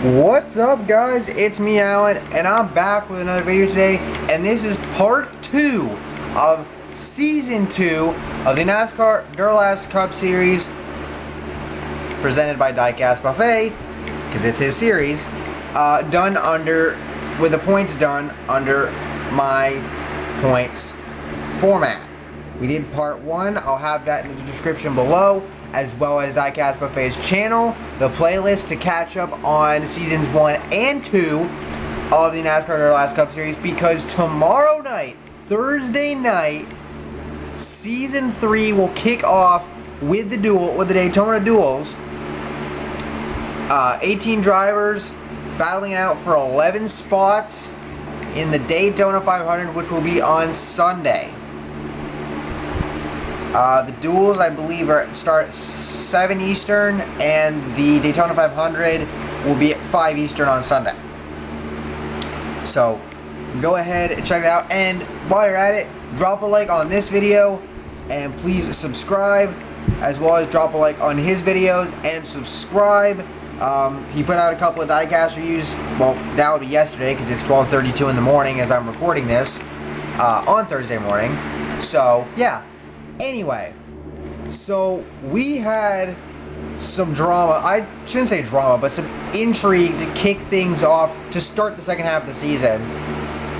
What's up, guys? It's me, Alan, and I'm back with another video today, and this is part 2 of Season 2 of the NASCAR Duralast Cup Series presented by Diecastbuffet, because it's his series, with the points done under my points format. We did part 1. I'll have that in the description below, as well as Diecastbuffet's channel, the playlist to catch up on Seasons 1 and 2 of the NASCAR Duralast Cup Series, because tomorrow night, Thursday night, Season 3 will kick off with the Daytona Duels. 18 drivers battling it out for 11 spots in the Daytona 500, which will be on Sunday. The duels, I believe, start at 7 Eastern, and the Daytona 500 will be at 5 Eastern on Sunday. So, go ahead and check it out, and while you're at it, drop a like on this video, and please subscribe, as well as drop a like on his videos, and subscribe. He put out a couple of diecast reviews, well, that would be yesterday, because it's 12:32 in the morning as I'm recording this, on Thursday morning. So, yeah. Anyway, so we had some drama. I shouldn't say drama, but some intrigue to kick things off to start the second half of the season.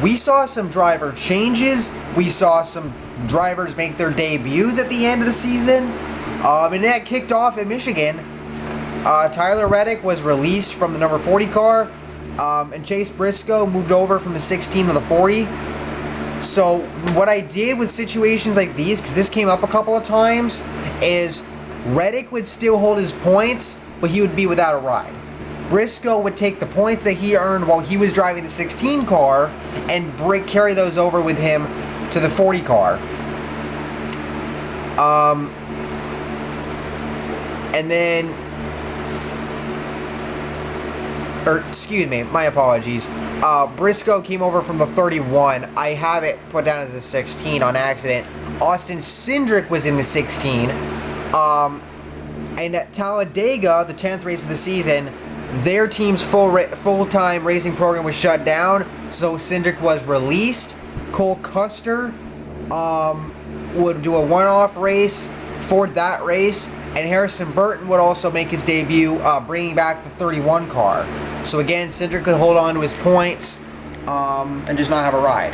We saw some driver changes. We saw some drivers make their debuts at the end of the season. And that kicked off in Michigan. Tyler Reddick was released from the number 40 car, and Chase Briscoe moved over from the 16 to the 40. So what I did with situations like these, because this came up a couple of times, is Reddick would still hold his points, but he would be without a ride. Briscoe would take the points that he earned while he was driving the 16 car and carry those over with him to the 40 car. And then, excuse me, my apologies. Briscoe came over from the 31. I have it put down as a 16 on accident. Austin Cindric was in the 16. And at Talladega, the 10th race of the season, their team's full-time racing program was shut down, so Cindric was released. Cole Custer would do a one-off race for that race, and Harrison Burton would also make his debut, bringing back the 31 car. So again, Cindric could hold on to his points and just not have a ride.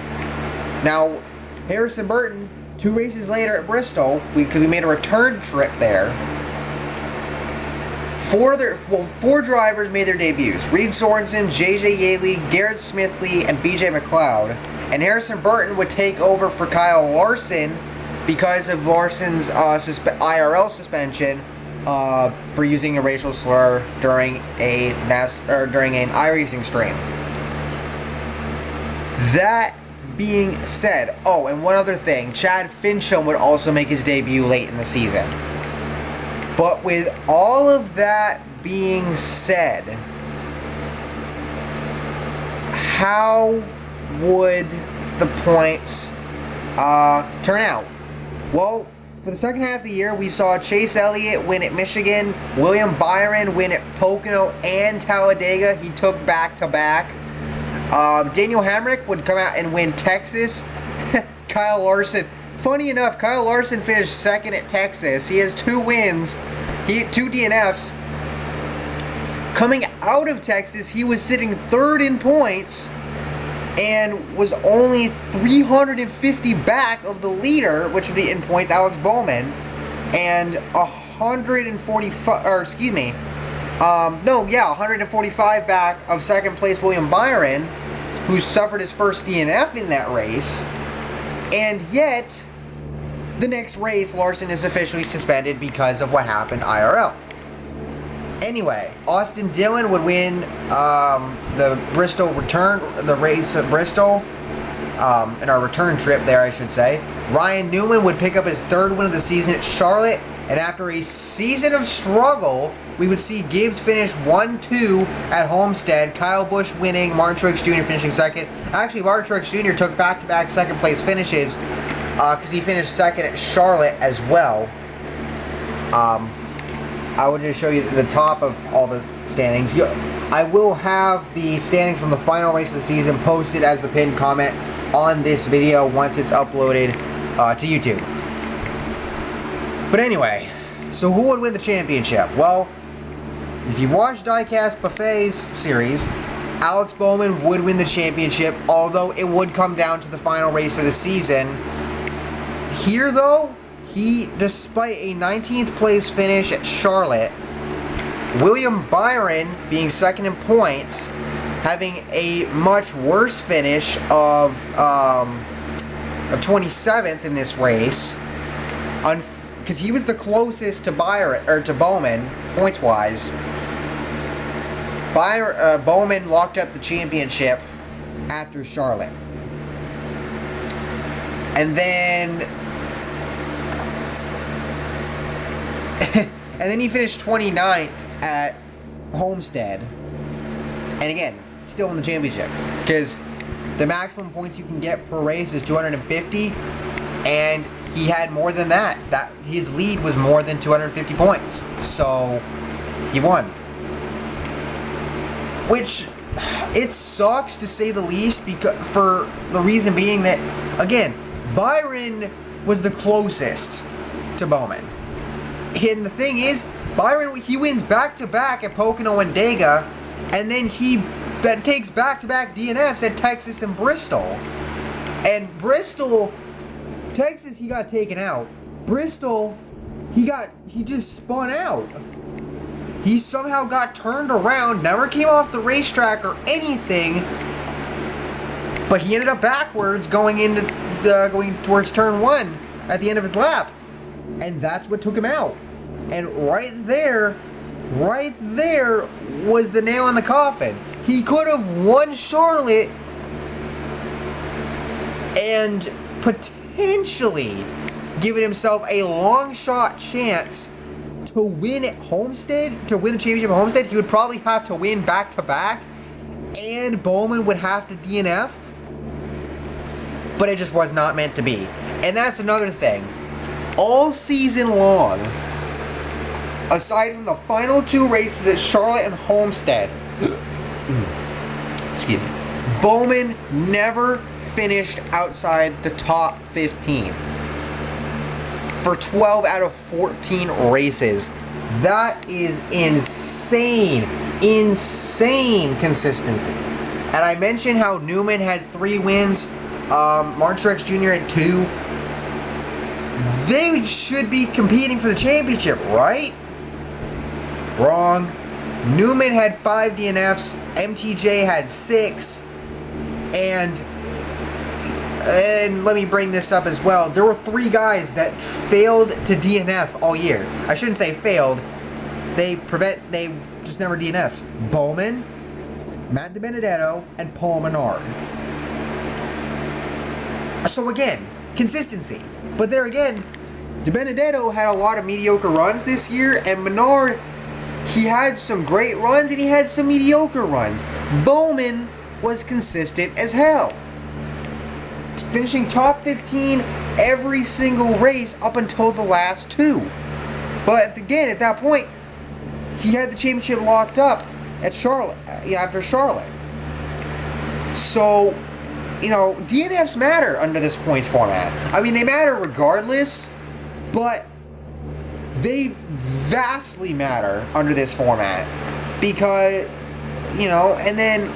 Now, Harrison Burton, 2 races later at Bristol, because we made a return trip there, 4 drivers made their debuts. Reed Sorensen, J.J. Yaley, Garrett Smithley, and B.J. McLeod. And Harrison Burton would take over for Kyle Larson because of Larson's IRL suspension for using a racial slur during an iRacing stream. That being said, oh, and one other thing, Chad Fincham would also make his debut late in the season. But with all of that being said, how would the points turn out? Well, for the second half of the year, we saw Chase Elliott win at Michigan, William Byron win at Pocono and Talladega. He took back-to-back. Daniel Hamrick would come out and win Texas. Kyle Larson. Funny enough, Kyle Larson finished second at Texas. He has 2 wins. He had 2 DNFs. Coming out of Texas, he was sitting 3rd in points and was only 350 back of the leader, which would be in points, Alex Bowman, and 145 back of second place William Byron, who suffered his first DNF in that race. And yet, the next race, Larson is officially suspended because of what happened IRL. Anyway, Austin Dillon would win the race at Bristol, in our return trip there, I should say. Ryan Newman would pick up his 3rd win of the season at Charlotte, and after a season of struggle, we would see Gibbs finish 1-2 at Homestead, Kyle Busch winning, Martin Truex Jr. finishing 2nd. Actually, Martin Truex Jr. took back-to-back 2nd place finishes, because he finished 2nd at Charlotte as well. I will just show you the top of all the standings. I will have the standings from the final race of the season posted as the pinned comment on this video once it's uploaded to YouTube. But anyway, so who would win the championship? Well, if you watch Diecastbuffet's series, Alex Bowman would win the championship, although it would come down to the final race of the season. Here, though, despite a 19th place finish at Charlotte, William Byron being second in points, having a much worse finish of 27th in this race, because he was the closest to Bowman points-wise. Bowman locked up the championship after Charlotte, and then he finished 29th at Homestead, and again, still in the championship, because the maximum points you can get per race is 250, and he had more than that. His lead was more than 250 points, so he won. Which, it sucks to say the least, for the reason being that, again, Byron was the closest to Bowman. And the thing is, Byron, he wins back-to-back at Pocono and Dega, and then he takes back-to-back DNFs at Texas and Bristol. And Bristol, Texas, he got taken out. Bristol, he just spun out. He somehow got turned around, never came off the racetrack or anything, but he ended up backwards going towards turn 1 at the end of his lap. And that's what took him out. And right there was the nail in the coffin. He could have won Charlotte and potentially given himself a long shot chance to win at Homestead, to win the championship at Homestead. He would probably have to win back-to-back, and Bowman would have to DNF. But it just was not meant to be. And that's another thing. All season long, aside from the final 2 races at Charlotte and Homestead, excuse me, Bowman never finished outside the top 15 for 12 out of 14 races. That is insane consistency. And I mentioned how Newman had 3 wins, Martin Truex Jr. had 2. They should be competing for the championship, right? Wrong. Newman had 5 DNFs, MTJ had 6, and let me bring this up as well. There were 3 guys that failed to DNF all year. I shouldn't say failed. They just never DNF'd. Bowman, Matt DiBenedetto, and Paul Menard. So again, consistency. But there again, DiBenedetto had a lot of mediocre runs this year, and Menard, he had some great runs and he had some mediocre runs. Bowman was consistent as hell, finishing top 15 every single race up until the last 2. But again, at that point, he had the championship locked up at Charlotte, after Charlotte. So, DNFs matter under this points format. I mean, they matter regardless, but they vastly matter under this format. Because, and then,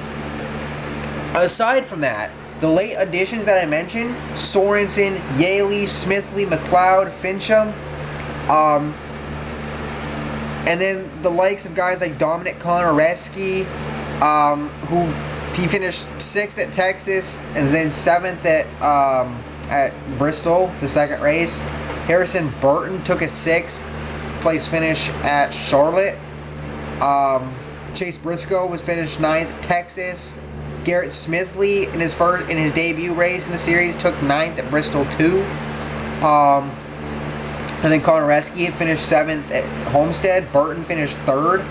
aside from that, the late additions that I mentioned, Sorensen, Yaley, Smithley, McLeod, Fincham, and then the likes of guys like Dominic Konareski, who he finished 6th at Texas and then 7th at Bristol, the second race. Harrison Burton took a 6th place finish at Charlotte. Chase Briscoe was finished 9th at Texas. Garrett Smithley in his debut race in the series took 9th at Bristol too. And then Konareski finished 7th at Homestead. Burton finished 3rd.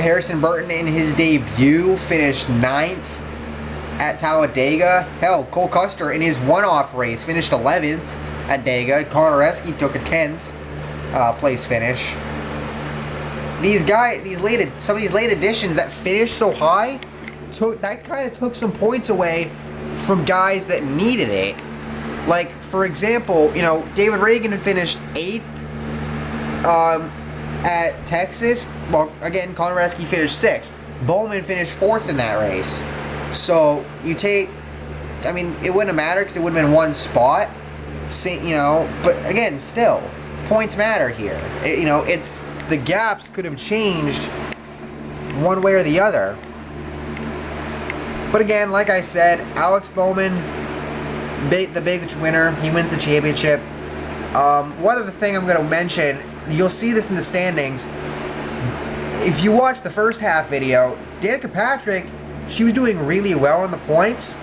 Harrison Burton in his debut finished 9th at Talladega. Hell, Cole Custer in his one-off race finished 11th at Dega. Konareski took a 10th place finish. some of these late additions that finished so high, kind of took some points away from guys that needed it. Like, for example, you know, David Reagan had finished 8th at Texas. Well, again, Conor Reski finished 6th. Bowman finished 4th in that race. So, you take... I mean, it wouldn't have mattered because it would have been one spot. You know, but again, still, points matter here. You know, it's... The gaps could have changed one way or the other. But again, like I said, Alex Bowman, the big winner. He wins the championship. One other thing I'm going to mention, you'll see this in the standings. If you watch the first half video, Danica Patrick, she was doing really well in the points.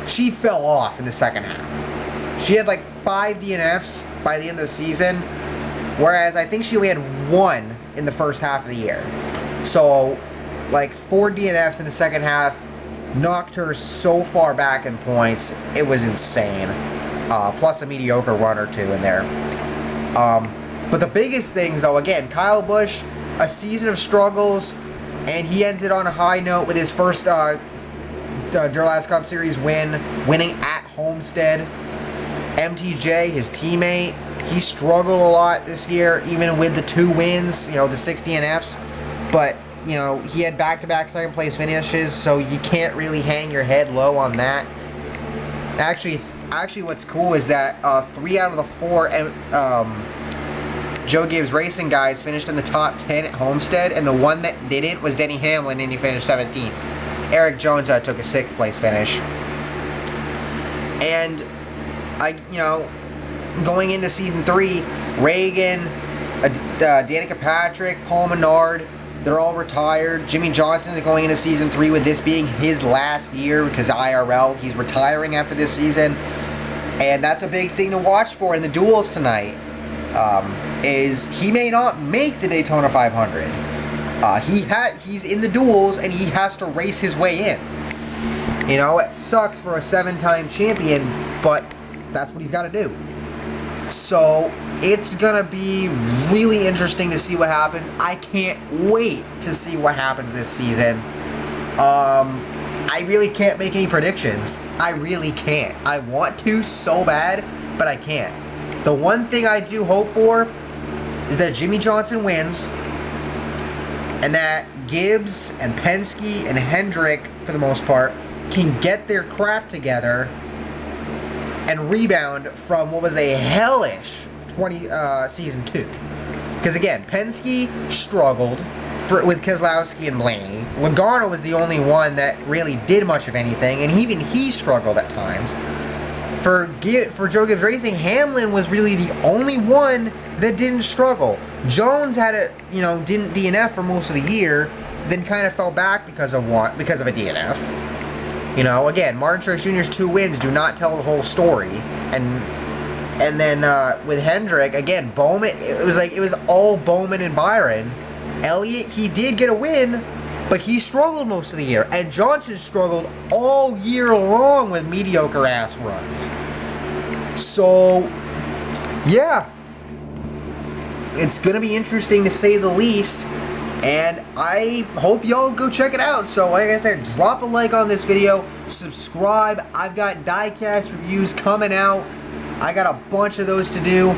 She fell off in the second half. She had like 5 DNFs by the end of the season, whereas I think she only had 1 in the first half of the year. So, like 4 DNFs in the second half knocked her so far back in points. It was insane. Plus a mediocre run or 2 in there. But the biggest things, though, again, Kyle Busch, a season of struggles, and he ends it on a high note with his first Duralast Cup Series winning at Homestead. MTJ, his teammate, he struggled a lot this year, even with the 2 wins, you know, the 6 DNFs. But, you know, he had back-to-back second place finishes, so you can't really hang your head low on that. Actually, what's cool is that 3 out of the 4 Joe Gibbs Racing guys finished in the top 10 at Homestead, and the one that didn't was Denny Hamlin, and he finished 17th. Eric Jones took a 6th place finish. And, you know, going into season 3, Reagan, Danica Patrick, Paul Menard, they're all retired. Jimmy Johnson is going into season 3 with this being his last year because IRL, he's retiring after this season. And that's a big thing to watch for in the duels tonight. Is he may not make the Daytona 500. He's in the duels and he has to race his way in. You know, it sucks for a 7-time champion, but that's what he's got to do. So it's gonna be really interesting to see what happens. I can't wait to see what happens this season. I really can't make any predictions. I really can't. I want to so bad, but I can't. The one thing I do hope for is that Jimmy Johnson wins, and that Gibbs and Penske and Hendrick, for the most part, can get their crap together and rebound from what was a hellish season 2. Because again, Penske struggled with Keselowski and Blaney. Logano was the only one that really did much of anything, and even he struggled at times. For Joe Gibbs Racing, Hamlin was really the only one that didn't struggle. Jones didn't DNF for most of the year, then kind of fell back because of a DNF. You know, again, Martin Truex Jr.'s 2 wins do not tell the whole story. And then with Hendrick, again, Bowman, it was all Bowman and Byron. Elliott, he did get a win, but he struggled most of the year. And Johnson struggled all year long with mediocre ass runs. So, yeah. It's going to be interesting to say the least. And I hope y'all go check it out. So, like I said, drop a like on this video. Subscribe. I've got diecast reviews coming out. I got a bunch of those to do.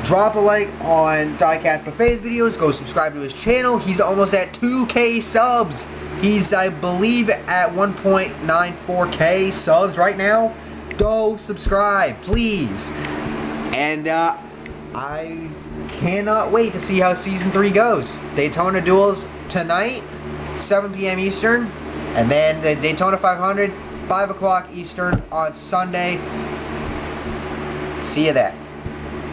Drop a like on Diecastbuffet's videos. Go subscribe to his channel. He's almost at 2K subs. He's, I believe, at 1.94K subs right now. Go subscribe, please. And I cannot wait to see how Season 3 goes. Daytona Duels tonight, 7 p.m. Eastern. And then the Daytona 500, 5 o'clock Eastern on Sunday. See you then.